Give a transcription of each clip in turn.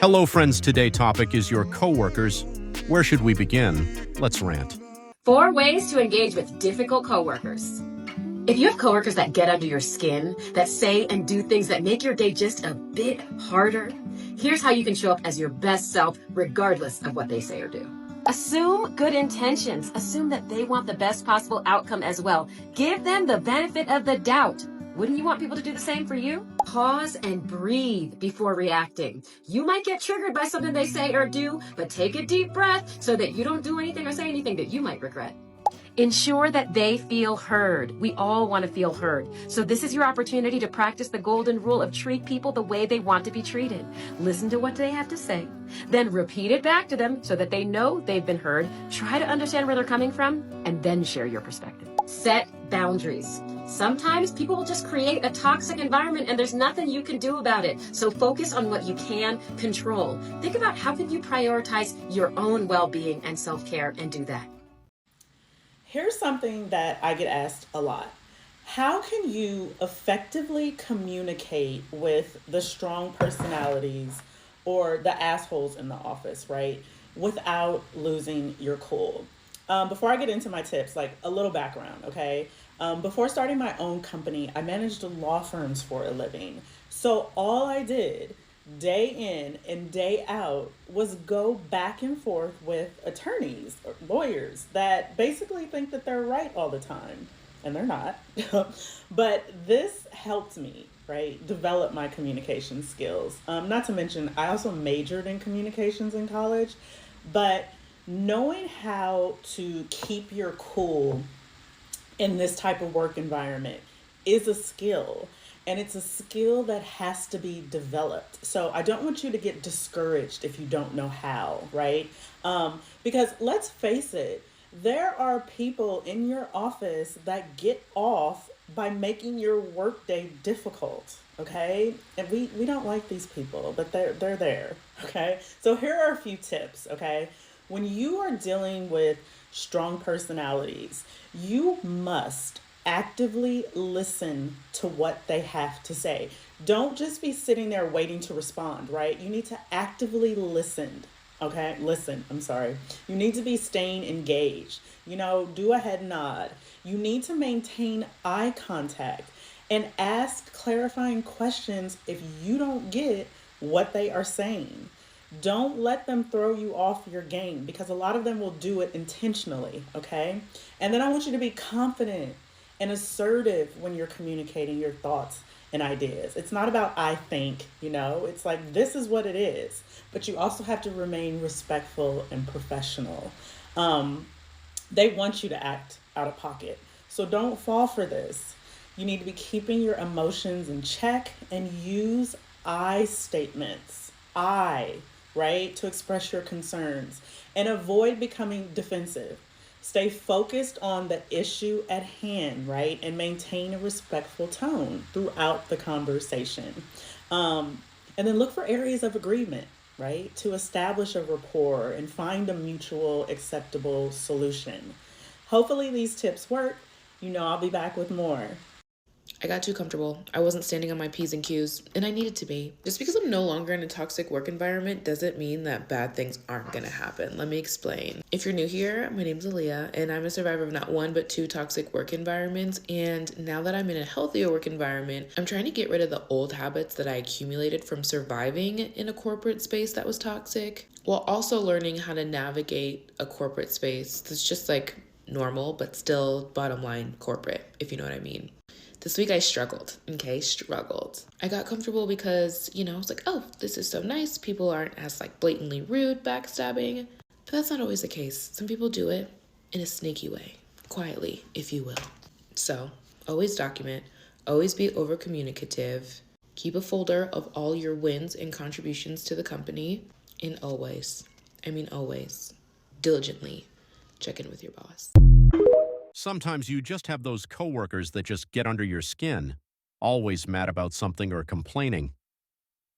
Hello, friends. Today's topic is your coworkers. Where should we begin? Let's rant. 4 ways to engage with difficult coworkers. If you have coworkers that get under your skin, that say and do things that make your day just a bit harder, here's how you can show up as your best self regardless of what they say or do. Assume good intentions. Assume that they want the best possible outcome as well. Give them the benefit of the doubt. Wouldn't you want people to do the same for you? Pause and breathe before reacting. You might get triggered by something they say or do, but take a deep breath so that you don't do anything or say anything that you might regret. Ensure that they feel heard. We all want to feel heard. So this is your opportunity to practice the golden rule of treat people the way they want to be treated. Listen to what they have to say, then repeat it back to them so that they know they've been heard. Try to understand where they're coming from, and then share your perspective. Set boundaries. Sometimes people will just create a toxic environment and there's nothing you can do about it. So focus on what you can control. Think about how can you prioritize your own well-being and self-care and do that. Here's something that I get asked a lot. How can you effectively communicate with the strong personalities or the assholes in the office, right, without losing your cool? Before I get into my tips, like a little background, okay? Before starting my own company, I managed law firms for a living. So all I did day in and day out was go back and forth with attorneys or lawyers that basically think that they're right all the time, and they're not. But this helped me, right, develop my communication skills. Not to mention, I also majored in communications in college, but knowing how to keep your cool in this type of work environment is a skill. And it's a skill that has to be developed. So I don't want you to get discouraged if you don't know how, right? Because let's face it, there are people in your office that get off by making your workday difficult, okay? And we don't like these people, but they're there, okay? So here are a few tips, okay? When you are dealing with strong personalities, you must actively listen to what they have to say. Don't just be sitting there waiting to respond, right? You need to actively listen, okay? You need to be staying engaged. Do a head nod. You need to maintain eye contact and ask clarifying questions if you don't get what they are saying. Don't let them throw you off your game because a lot of them will do it intentionally, okay? And then I want you to be confident and assertive when you're communicating your thoughts and ideas. It's not about I think, it's like this is what it is. But you also have to remain respectful and professional. They want you to act out of pocket. So don't fall for this. You need to be keeping your emotions in check and use I statements. Right? To express your concerns and avoid becoming defensive. Stay focused on the issue at hand, right? And maintain a respectful tone throughout the conversation. And then look for areas of agreement, right? To establish a rapport and find a mutual acceptable solution. Hopefully these tips work. I'll be back with more. I got too comfortable. I wasn't standing on my P's and Q's, and I needed to be. Just because I'm no longer in a toxic work environment doesn't mean that bad things aren't gonna happen. Let me explain. If you're new here, my name's Aaliyah, and I'm a survivor of not one but 2 toxic work environments. And now that I'm in a healthier work environment, I'm trying to get rid of the old habits that I accumulated from surviving in a corporate space that was toxic, while also learning how to navigate a corporate space that's just like normal, but still bottom line corporate, if you know what I mean. This week I struggled. I got comfortable because, I was like, oh, this is so nice. People aren't as blatantly rude, backstabbing. But that's not always the case. Some people do it in a sneaky way, quietly, if you will. So always document, always be over communicative, keep a folder of all your wins and contributions to the company, and always, diligently check in with your boss. Sometimes you just have those coworkers that just get under your skin, always mad about something or complaining.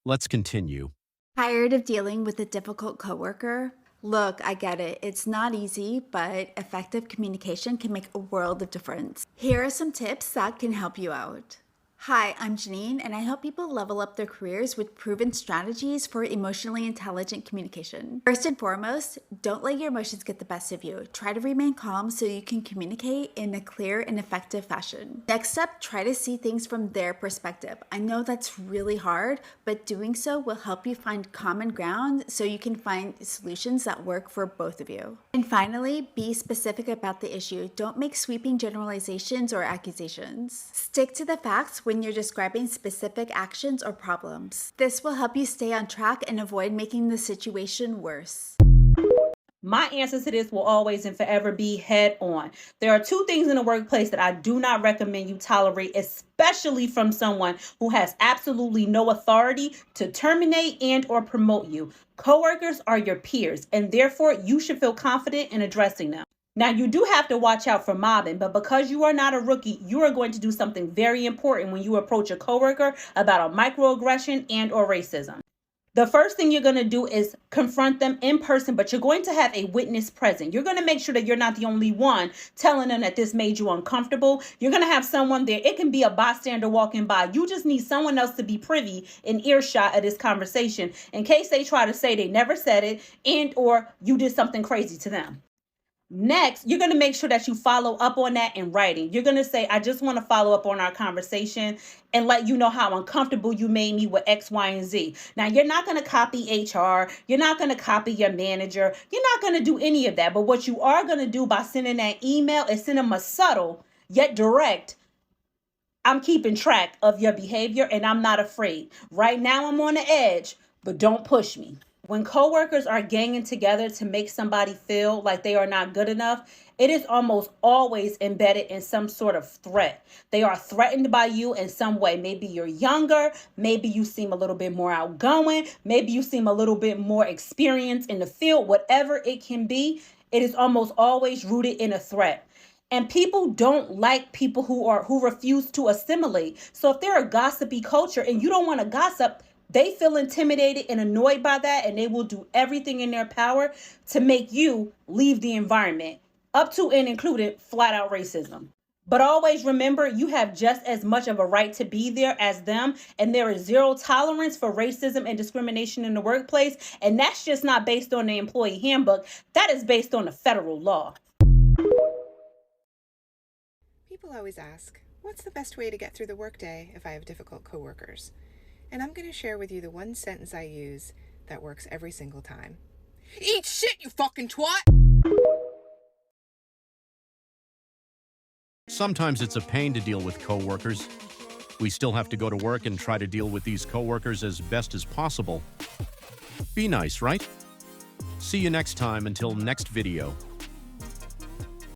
Let's continue. Tired of dealing with a difficult coworker? Look, I get it. It's not easy, but effective communication can make a world of difference. Here are some tips that can help you out. Hi, I'm Janine, and I help people level up their careers with proven strategies for emotionally intelligent communication. First and foremost, don't let your emotions get the best of you. Try to remain calm so you can communicate in a clear and effective fashion. Next up, try to see things from their perspective. I know that's really hard, but doing so will help you find common ground so you can find solutions that work for both of you. And finally, be specific about the issue. Don't make sweeping generalizations or accusations. Stick to the facts when you're describing specific actions or problems. This will help you stay on track and avoid making the situation worse. My answer to this will always and forever be head on. There are two things in the workplace that I do not recommend you tolerate, especially from someone who has absolutely no authority to terminate and or promote you. Coworkers are your peers, and therefore you should feel confident in addressing them. Now, you do have to watch out for mobbing, but because you are not a rookie, you are going to do something very important when you approach a coworker about a microaggression and or racism. The first thing you're going to do is confront them in person, but you're going to have a witness present. You're going to make sure that you're not the only one telling them that this made you uncomfortable. You're going to have someone there. It can be a bystander walking by. You just need someone else to be privy in earshot of this conversation in case they try to say they never said it and or you did something crazy to them. Next, you're going to make sure that you follow up on that in writing. You're going to say, I just want to follow up on our conversation and let you know how uncomfortable you made me with X, Y, and Z. Now, you're not going to copy HR. You're not going to copy your manager. You're not going to do any of that. But what you are going to do by sending that email is send them a subtle yet direct, I'm keeping track of your behavior and I'm not afraid. Right now, I'm on the edge, but don't push me. When coworkers are ganging together to make somebody feel like they are not good enough, it is almost always embedded in some sort of threat. They are threatened by you in some way. Maybe you're younger, maybe you seem a little bit more outgoing, maybe you seem a little bit more experienced in the field, whatever it can be, it is almost always rooted in a threat. And people don't like people who refuse to assimilate. So if they're a gossipy culture and you don't want to gossip, they feel intimidated and annoyed by that, and they will do everything in their power to make you leave the environment, up to and including flat out racism. But always remember, you have just as much of a right to be there as them, and there is zero tolerance for racism and discrimination in the workplace, and that's just not based on the employee handbook. That is based on the federal law. People always ask, what's the best way to get through the workday if I have difficult coworkers? And I'm going to share with you the one sentence I use that works every single time. Eat shit, you fucking twat! Sometimes it's a pain to deal with coworkers. We still have to go to work and try to deal with these coworkers as best as possible. Be nice, right? See you next time until next video.